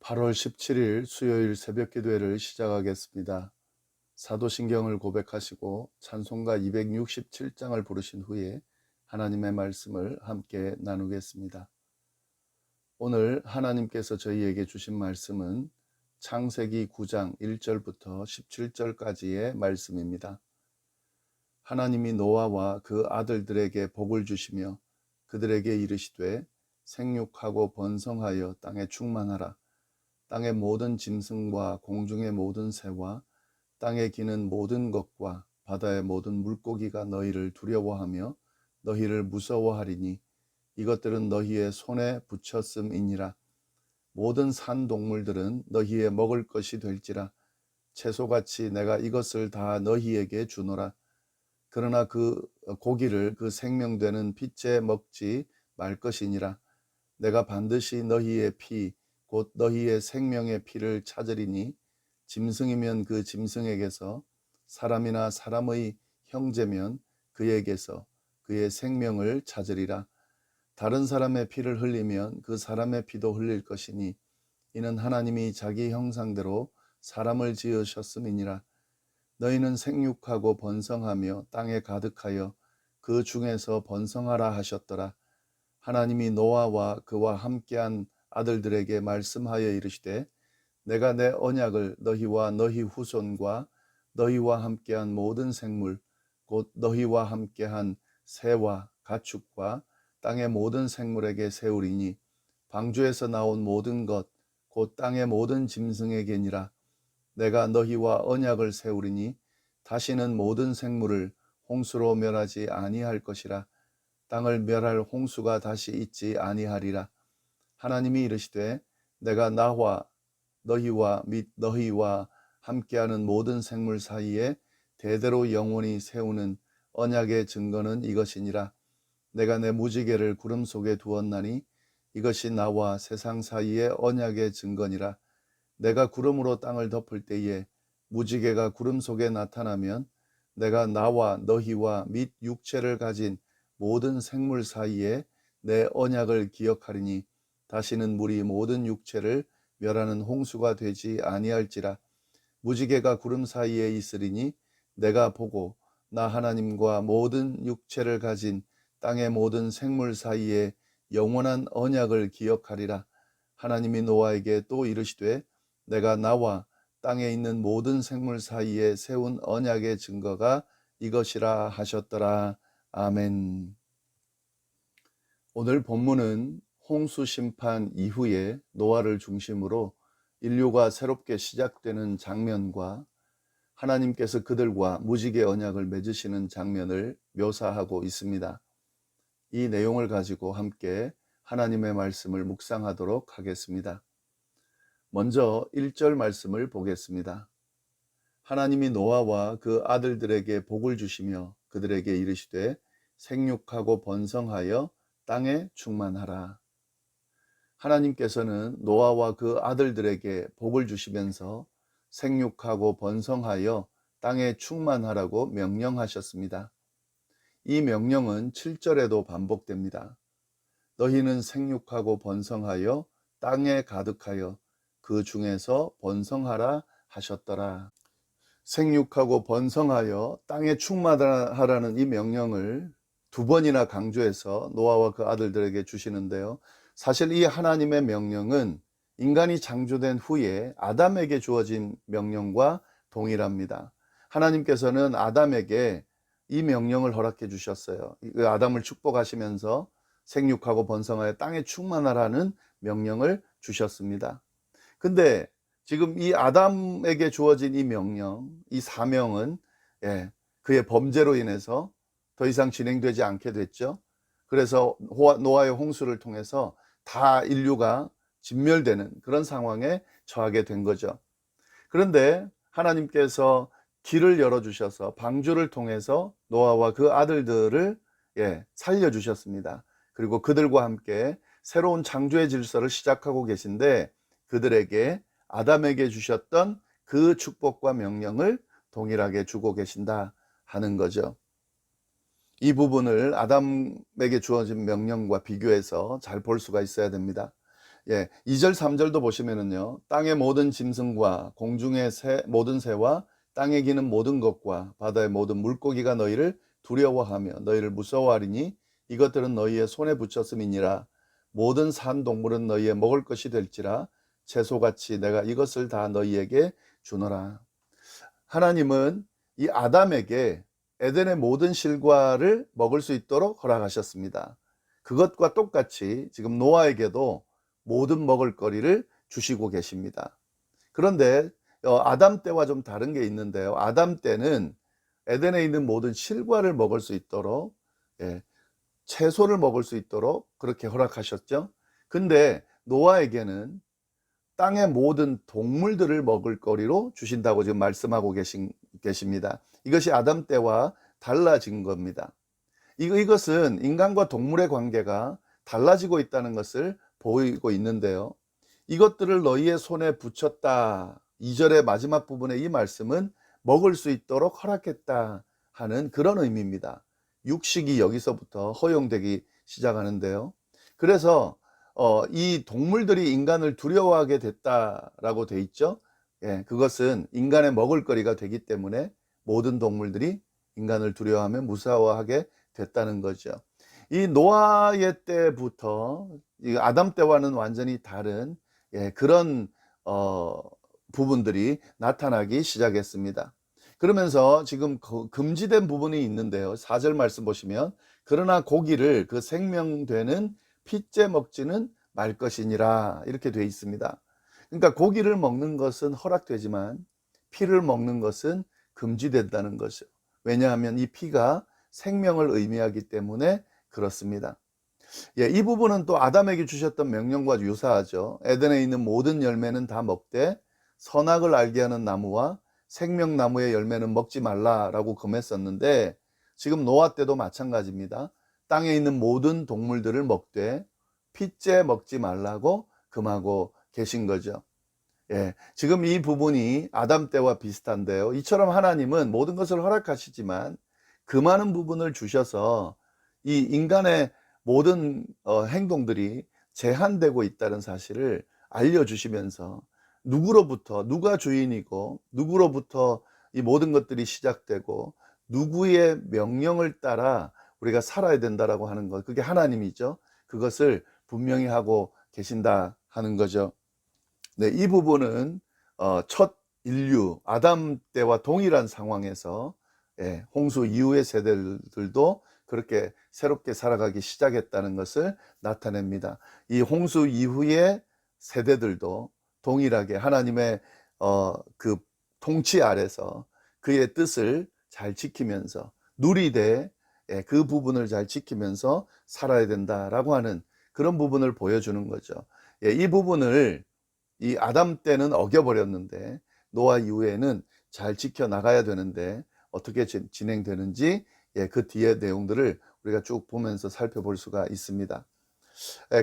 8월 17일 수요일 새벽 기도회를 시작하겠습니다. 사도신경을 고백하시고 찬송가 267장을 부르신 후에 하나님의 말씀을 함께 나누겠습니다. 오늘 하나님께서 저희에게 주신 말씀은 창세기 9장 1절부터 17절까지의 말씀입니다. 하나님이 노아와 그 아들들에게 복을 주시며 그들에게 이르시되 생육하고 번성하여 땅에 충만하라. 땅의 모든 짐승과 공중의 모든 새와 땅에 기는 모든 것과 바다의 모든 물고기가 너희를 두려워하며 너희를 무서워하리니 이것들은 너희의 손에 붙였음이니라. 모든 산 동물들은 너희의 먹을 것이 될지라. 채소같이 내가 이것을 다 너희에게 주노라. 그러나 그 고기를 그 생명되는 빛에 먹지 말 것이니라. 내가 반드시 너희의 피 곧 너희의 생명의 피를 찾으리니 짐승이면 그 짐승에게서 사람이나 사람의 형제면 그에게서 그의 생명을 찾으리라. 다른 사람의 피를 흘리면 그 사람의 피도 흘릴 것이니 이는 하나님이 자기 형상대로 사람을 지으셨음이니라. 너희는 생육하고 번성하며 땅에 가득하여 그 중에서 번성하라 하셨더라. 하나님이 노아와 그와 함께한 아들들에게 말씀하여 이르시되 내가 내 언약을 너희와 너희 후손과 너희와 함께한 모든 생물 곧 너희와 함께한 새와 가축과 땅의 모든 생물에게 세우리니 방주에서 나온 모든 것 곧 땅의 모든 짐승에게니라. 내가 너희와 언약을 세우리니 다시는 모든 생물을 홍수로 멸하지 아니할 것이라. 땅을 멸할 홍수가 다시 있지 아니하리라. 하나님이 이르시되 내가 나와 너희와 및 너희와 함께하는 모든 생물 사이에 대대로 영원히 세우는 언약의 증거는 이것이니라. 내가 내 무지개를 구름 속에 두었나니 이것이 나와 세상 사이의 언약의 증거니라. 내가 구름으로 땅을 덮을 때에 무지개가 구름 속에 나타나면 내가 나와 너희와 및 육체를 가진 모든 생물 사이에 내 언약을 기억하리니 다시는 물이 모든 육체를 멸하는 홍수가 되지 아니할지라. 무지개가 구름 사이에 있으리니 내가 보고 나 하나님과 모든 육체를 가진 땅의 모든 생물 사이에 영원한 언약을 기억하리라. 하나님이 노아에게 또 이르시되 내가 나와 땅에 있는 모든 생물 사이에 세운 언약의 증거가 이것이라 하셨더라. 아멘. 오늘 본문은 홍수 심판 이후에 노아를 중심으로 인류가 새롭게 시작되는 장면과 하나님께서 그들과 무지개 언약을 맺으시는 장면을 묘사하고 있습니다. 이 내용을 가지고 함께 하나님의 말씀을 묵상하도록 하겠습니다. 먼저 1절 말씀을 보겠습니다. 하나님이 노아와 그 아들들에게 복을 주시며 그들에게 이르시되 생육하고 번성하여 땅에 충만하라. 하나님께서는 노아와 그 아들들에게 복을 주시면서 생육하고 번성하여 땅에 충만하라고 명령하셨습니다. 이 명령은 7절에도 반복됩니다. 너희는 생육하고 번성하여 땅에 가득하여 그 중에서 번성하라 하셨더라. 생육하고 번성하여 땅에 충만하라는 이 명령을 두 번이나 강조해서 노아와 그 아들들에게 주시는데요. 사실 이 하나님의 명령은 인간이 창조된 후에 아담에게 주어진 명령과 동일합니다. 하나님께서는 아담에게 이 명령을 허락해 주셨어요. 아담을 축복하시면서 생육하고 번성하여 땅에 충만하라는 명령을 주셨습니다. 근데 지금 이 아담에게 주어진 이 명령, 이 사명은 그의 범죄로 인해서 더 이상 진행되지 않게 됐죠. 그래서 노아의 홍수를 통해서 다 인류가 진멸되는 그런 상황에 처하게 된 거죠. 그런데 하나님께서 길을 열어주셔서 방주를 통해서 노아와 그 아들들을 살려주셨습니다. 그리고 그들과 함께 새로운 창조의 질서를 시작하고 계신데 그들에게 아담에게 주셨던 그 축복과 명령을 동일하게 주고 계신다 하는 거죠. 이 부분을 아담에게 주어진 명령과 비교해서 잘 볼 수가 있어야 됩니다. 예, 2절 3절도 보시면은요. 땅의 모든 짐승과 공중의 모든 새와 땅에 기는 모든 것과 바다의 모든 물고기가 너희를 두려워하며 너희를 무서워하리니 이것들은 너희의 손에 붙였음이니라. 모든 산 동물은 너희의 먹을 것이 될지라. 채소같이 내가 이것을 다 너희에게 주노라. 하나님은 이 아담에게 에덴의 모든 실과를 먹을 수 있도록 허락하셨습니다. 그것과 똑같이 지금 노아에게도 모든 먹을 거리를 주시고 계십니다. 그런데 아담 때와 좀 다른 게 있는데요. 아담 때는 에덴에 있는 모든 실과를 먹을 수 있도록, 채소를 먹을 수 있도록 그렇게 허락하셨죠. 근데 노아에게는 땅의 모든 동물들을 먹을 거리로 주신다고 지금 말씀하고 계십니다. 이것이 아담 때와 달라진 겁니다. 이것은 인간과 동물의 관계가 달라지고 있다는 것을 보이고 있는데요. 이것들을 너희의 손에 붙였다. 2절의 마지막 부분의 이 말씀은 먹을 수 있도록 허락했다 하는 그런 의미입니다. 육식이 여기서부터 허용되기 시작하는데요. 그래서 이 동물들이 인간을 두려워하게 됐다라고 돼 있죠. 그것은 인간의 먹을거리가 되기 때문에 모든 동물들이 인간을 두려워하며 무서워하게 됐다는 거죠. 이 노아의 때부터 이 아담 때와는 완전히 다른 그런 부분들이 나타나기 시작했습니다. 그러면서 지금 금지된 부분이 있는데요. 4절 말씀 보시면 그러나 고기를 그 생명되는 핏째 먹지는 말 것이니라 이렇게 되어 있습니다. 그러니까 고기를 먹는 것은 허락되지만 피를 먹는 것은 금지된다는 것이죠. 왜냐하면 이 피가 생명을 의미하기 때문에 그렇습니다. 이 부분은 또 아담에게 주셨던 명령과 유사하죠. 에덴에 있는 모든 열매는 다 먹되 선악을 알게 하는 나무와 생명나무의 열매는 먹지 말라라고 금했었는데 지금 노아 때도 마찬가지입니다. 땅에 있는 모든 동물들을 먹되 핏째 먹지 말라고 금하고 계신 거죠. 지금 이 부분이 아담 때와 비슷한데요. 이처럼 하나님은 모든 것을 허락하시지만 금하는 부분을 주셔서 이 인간의 모든 행동들이 제한되고 있다는 사실을 알려주시면서 누구로부터 누가 주인이고 누구로부터 이 모든 것들이 시작되고 누구의 명령을 따라 우리가 살아야 된다라고 하는 것, 그게 하나님이죠. 그것을 분명히 하고 계신다 하는 거죠. 네, 이 부분은 첫 인류 아담 때와 동일한 상황에서 홍수 이후의 세대들도 그렇게 새롭게 살아가기 시작했다는 것을 나타냅니다. 이 홍수 이후의 세대들도 동일하게 하나님의 그 통치 아래서 그의 뜻을 잘 지키면서 누리되 그 부분을 잘 지키면서 살아야 된다라고 하는 그런 부분을 보여주는 거죠. 이 부분을 이 아담 때는 어겨버렸는데 노아 이후에는 잘 지켜나가야 되는데 어떻게 진행되는지 그 뒤의 내용들을 우리가 쭉 보면서 살펴볼 수가 있습니다.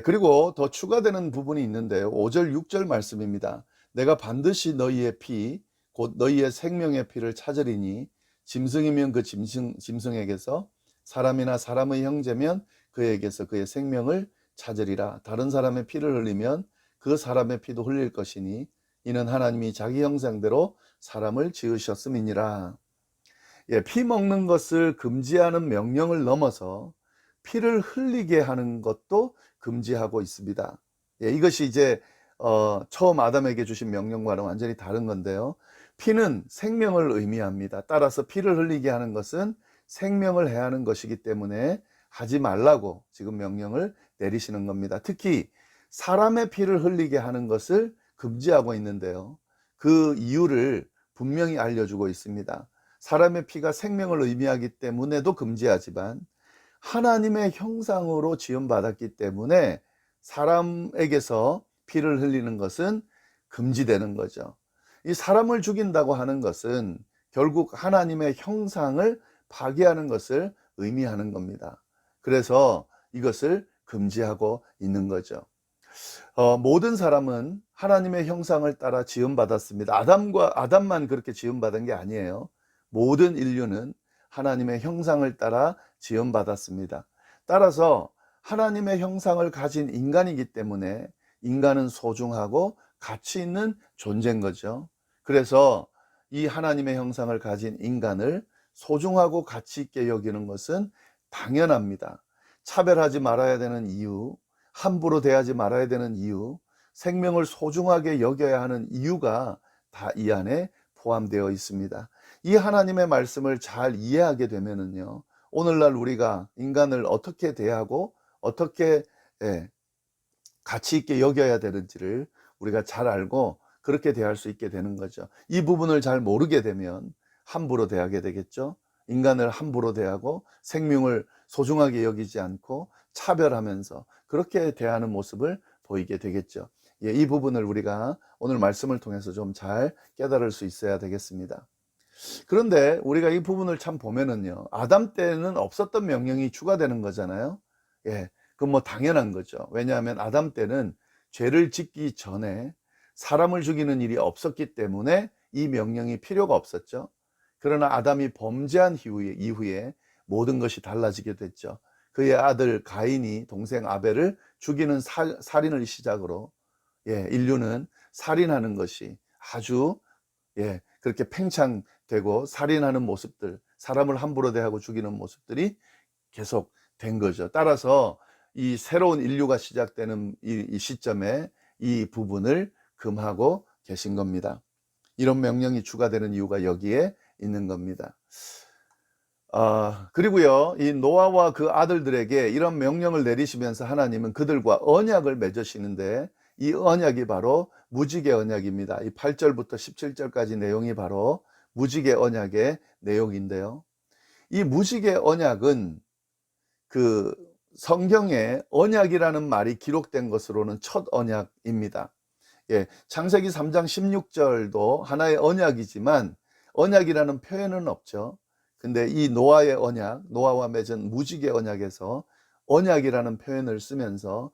그리고 더 추가되는 부분이 있는데요. 5절 6절 말씀입니다. 내가 반드시 너희의 피 곧 너희의 생명의 피를 찾으리니 짐승이면 그 짐승에게서 사람이나 사람의 형제면 그에게서 그의 생명을 찾으리라. 다른 사람의 피를 흘리면 그 사람의 피도 흘릴 것이니 이는 하나님이 자기 형상대로 사람을 지으셨음이니라. 피 먹는 것을 금지하는 명령을 넘어서 피를 흘리게 하는 것도 금지하고 있습니다. 이것이 이제 처음 아담에게 주신 명령과는 완전히 다른 건데요. 피는 생명을 의미합니다. 따라서 피를 흘리게 하는 것은 생명을 해하는 것이기 때문에 하지 말라고 지금 명령을 내리시는 겁니다. 특히 사람의 피를 흘리게 하는 것을 금지하고 있는데요. 그 이유를 분명히 알려주고 있습니다. 사람의 피가 생명을 의미하기 때문에도 금지하지만 하나님의 형상으로 지음받았기 때문에 사람에게서 피를 흘리는 것은 금지되는 거죠. 이 사람을 죽인다고 하는 것은 결국 하나님의 형상을 파괴하는 것을 의미하는 겁니다. 그래서 이것을 금지하고 있는 거죠. 모든 사람은 하나님의 형상을 따라 지음받았습니다. 아담만 그렇게 지음받은 게 아니에요. 모든 인류는 하나님의 형상을 따라 지음받았습니다. 따라서 하나님의 형상을 가진 인간이기 때문에 인간은 소중하고 가치 있는 존재인 거죠. 그래서 이 하나님의 형상을 가진 인간을 소중하고 가치 있게 여기는 것은 당연합니다. 차별하지 말아야 되는 이유, 함부로 대하지 말아야 되는 이유, 생명을 소중하게 여겨야 하는 이유가 다 이 안에 포함되어 있습니다. 이 하나님의 말씀을 잘 이해하게 되면은요, 오늘날 우리가 인간을 어떻게 대하고 어떻게 가치 있게 여겨야 되는지를 우리가 잘 알고 그렇게 대할 수 있게 되는 거죠. 이 부분을 잘 모르게 되면 함부로 대하게 되겠죠. 인간을 함부로 대하고 생명을 소중하게 여기지 않고 차별하면서 그렇게 대하는 모습을 보이게 되겠죠. 이 부분을 우리가 오늘 말씀을 통해서 좀 잘 깨달을 수 있어야 되겠습니다. 그런데 우리가 이 부분을 참 보면은요, 아담 때는 없었던 명령이 추가되는 거잖아요. 그건 뭐 당연한 거죠. 왜냐하면 아담 때는 죄를 짓기 전에 사람을 죽이는 일이 없었기 때문에 이 명령이 필요가 없었죠. 그러나 아담이 범죄한 이후에 모든 것이 달라지게 됐죠. 그의 아들 가인이 동생 아벨을 죽이는 살인을 시작으로 인류는 살인하는 것이 아주 그렇게 팽창되고 살인하는 모습들, 사람을 함부로 대하고 죽이는 모습들이 계속 된 거죠. 따라서 이 새로운 인류가 시작되는 이 시점에 이 부분을 금하고 계신 겁니다. 이런 명령이 추가되는 이유가 여기에 있는 겁니다. 그리고요, 이 노아와 그 아들들에게 이런 명령을 내리시면서 하나님은 그들과 언약을 맺으시는데, 이 언약이 바로 무지개 언약입니다. 이 8절부터 17절까지 내용이 바로 무지개 언약의 내용인데요, 이 무지개 언약은 그 성경에 언약이라는 말이 기록된 것으로는 첫 언약입니다. 창세기 3장 16절도 하나의 언약이지만 언약이라는 표현은 없죠. 근데 이 노아의 언약, 노아와 맺은 무지개 언약에서 언약이라는 표현을 쓰면서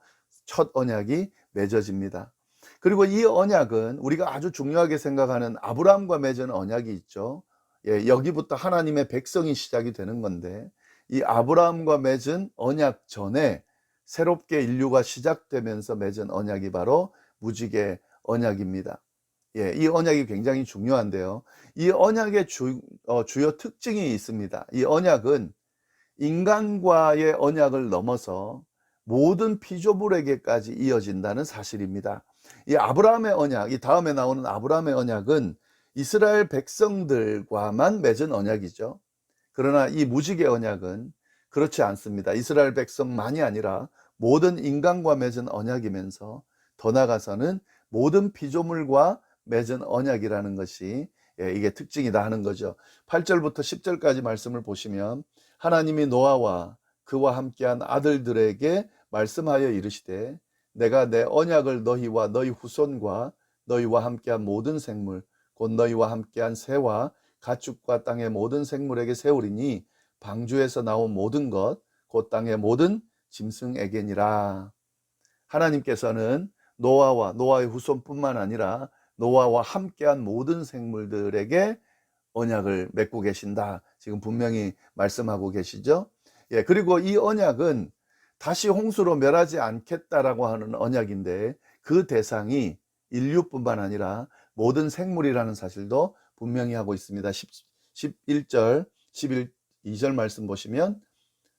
첫 언약이 맺어집니다. 그리고 이 언약은 우리가 아주 중요하게 생각하는 아브라함과 맺은 언약이 있죠. 여기부터 하나님의 백성이 시작이 되는 건데, 이 아브라함과 맺은 언약 전에 새롭게 인류가 시작되면서 맺은 언약이 바로 무지개 언약입니다. 이 언약이 굉장히 중요한데요, 이 언약의 주요 특징이 있습니다. 이 언약은 인간과의 언약을 넘어서 모든 피조물에게까지 이어진다는 사실입니다. 이 아브라함의 언약, 이 다음에 나오는 아브라함의 언약은 이스라엘 백성들과만 맺은 언약이죠. 그러나 이 무지개 언약은 그렇지 않습니다. 이스라엘 백성만이 아니라 모든 인간과 맺은 언약이면서 더 나아가서는 모든 피조물과 맺은 언약이라는 것이 이게 특징이다 하는 거죠. 8절부터 10절까지 말씀을 보시면 하나님이 노아와 그와 함께한 아들들에게 말씀하여 이르시되, 내가 내 언약을 너희와 너희 후손과 너희와 함께한 모든 생물 곧 너희와 함께한 새와 가축과 땅의 모든 생물에게 세우리니 방주에서 나온 모든 것 곧 땅의 모든 짐승에게니라. 하나님께서는 노아와 노아의 후손뿐만 아니라 노아와 함께한 모든 생물들에게 언약을 맺고 계신다, 지금 분명히 말씀하고 계시죠. 그리고 이 언약은 다시 홍수로 멸하지 않겠다라고 하는 언약인데, 그 대상이 인류뿐만 아니라 모든 생물이라는 사실도 분명히 하고 있습니다. 11절, 12절 말씀 보시면,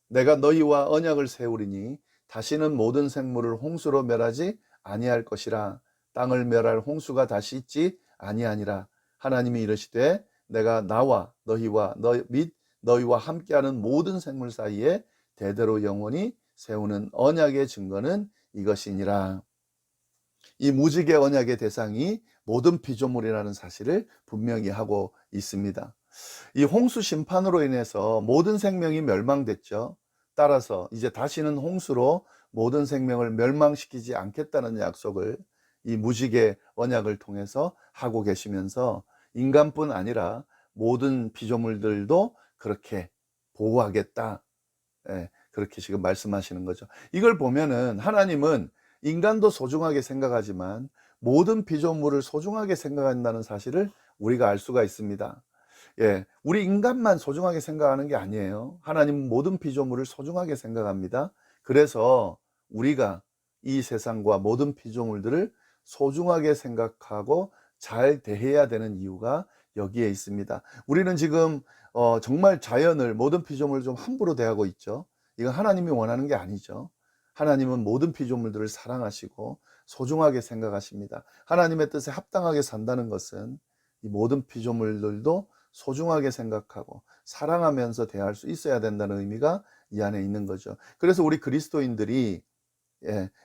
내가 너희와 언약을 세우리니 다시는 모든 생물을 홍수로 멸하지 아니할 것이라. 땅을 멸할 홍수가 다시 있지 아니하니라. 하나님이 이르시되, 내가 나와 너희와 및 너희와 함께하는 모든 생물 사이에 대대로 영원히 세우는 언약의 증거는 이것이니라. 이 무지개 언약의 대상이 모든 피조물이라는 사실을 분명히 하고 있습니다. 이 홍수 심판으로 인해서 모든 생명이 멸망됐죠. 따라서 이제 다시는 홍수로 모든 생명을 멸망시키지 않겠다는 약속을 이 무지개 언약을 통해서 하고 계시면서 인간뿐 아니라 모든 피조물들도 그렇게 보호하겠다, 그렇게 지금 말씀하시는 거죠. 이걸 보면은 하나님은 인간도 소중하게 생각하지만 모든 피조물을 소중하게 생각한다는 사실을 우리가 알 수가 있습니다. 우리 인간만 소중하게 생각하는 게 아니에요. 하나님은 모든 피조물을 소중하게 생각합니다. 그래서 우리가 이 세상과 모든 피조물들을 소중하게 생각하고 잘 대해야 되는 이유가 여기에 있습니다. 우리는 지금 정말 자연을, 모든 피조물을 좀 함부로 대하고 있죠. 이건 하나님이 원하는 게 아니죠. 하나님은 모든 피조물들을 사랑하시고 소중하게 생각하십니다. 하나님의 뜻에 합당하게 산다는 것은 이 모든 피조물들도 소중하게 생각하고 사랑하면서 대할 수 있어야 된다는 의미가 이 안에 있는 거죠. 그래서 우리 그리스도인들이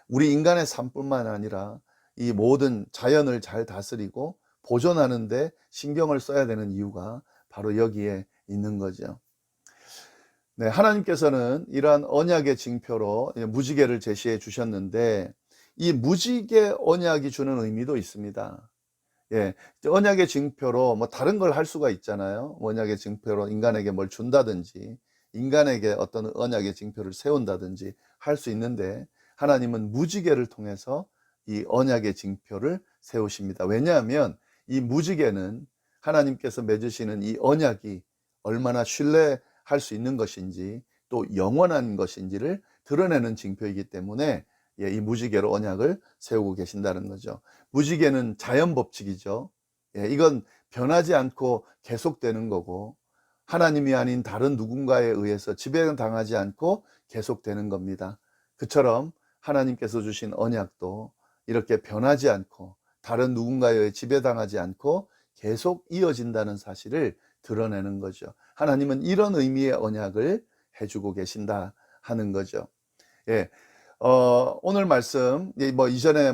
우리 인간의 삶뿐만 아니라 이 모든 자연을 잘 다스리고 보존하는 데 신경을 써야 되는 이유가 바로 여기에 있는 거죠. 네, 하나님께서는 이러한 언약의 징표로 무지개를 제시해 주셨는데, 이 무지개 언약이 주는 의미도 있습니다. 언약의 징표로 뭐 다른 걸 할 수가 있잖아요. 언약의 징표로 인간에게 뭘 준다든지, 인간에게 어떤 언약의 징표를 세운다든지 할 수 있는데, 하나님은 무지개를 통해서 이 언약의 징표를 세우십니다. 왜냐하면 이 무지개는 하나님께서 맺으시는 이 언약이 얼마나 신뢰할 수 있는 것인지, 또 영원한 것인지를 드러내는 징표이기 때문에 이 무지개로 언약을 세우고 계신다는 거죠. 무지개는 자연 법칙이죠. 이건 변하지 않고 계속되는 거고, 하나님이 아닌 다른 누군가에 의해서 지배당하지 않고 계속되는 겁니다. 그처럼 하나님께서 주신 언약도 이렇게 변하지 않고 다른 누군가에 의해 지배당하지 않고 계속 이어진다는 사실을 드러내는 거죠. 하나님은 이런 의미의 언약을 해주고 계신다 하는 거죠. 오늘 말씀, 이전에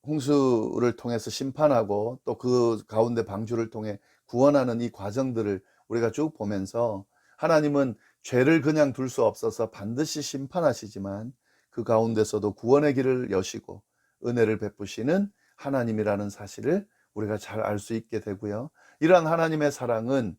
홍수를 통해서 심판하고 또 그 가운데 방주를 통해 구원하는 이 과정들을 우리가 쭉 보면서, 하나님은 죄를 그냥 둘 수 없어서 반드시 심판하시지만 그 가운데서도 구원의 길을 여시고 은혜를 베푸시는 하나님이라는 사실을 우리가 잘 알 수 있게 되고요. 이러한 하나님의 사랑은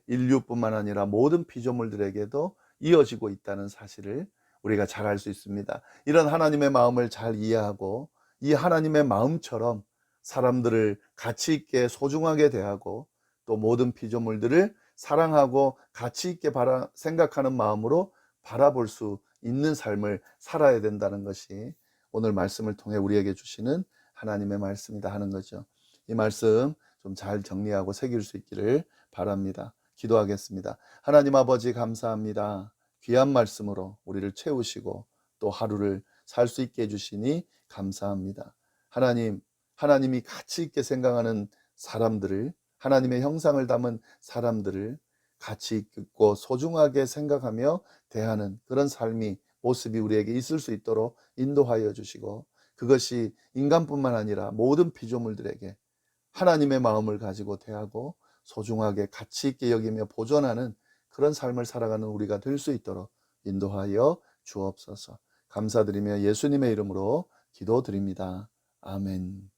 인류뿐만 아니라 모든 피조물들에게도 이어지고 있다는 사실을 우리가 잘 알 수 있습니다. 이런 하나님의 마음을 잘 이해하고 이 하나님의 마음처럼 사람들을 가치 있게 소중하게 대하고 또 모든 피조물들을 사랑하고 가치 있게 생각하는 마음으로 바라볼 수 있는 삶을 살아야 된다는 것이 오늘 말씀을 통해 우리에게 주시는 하나님의 말씀이다 하는 거죠. 이 말씀 좀 잘 정리하고 새길 수 있기를 바랍니다. 기도하겠습니다. 하나님 아버지, 감사합니다. 귀한 말씀으로 우리를 채우시고 또 하루를 살 수 있게 해주시니 감사합니다. 하나님이 가치 있게 생각하는 사람들을, 하나님의 형상을 담은 사람들을 가치 있고 소중하게 생각하며 대하는 그런 삶이, 모습이 우리에게 있을 수 있도록 인도하여 주시고, 그것이 인간뿐만 아니라 모든 피조물들에게 하나님의 마음을 가지고 대하고 소중하게 가치 있게 여기며 보존하는 그런 삶을 살아가는 우리가 될 수 있도록 인도하여 주옵소서. 감사드리며 예수님의 이름으로 기도드립니다. 아멘.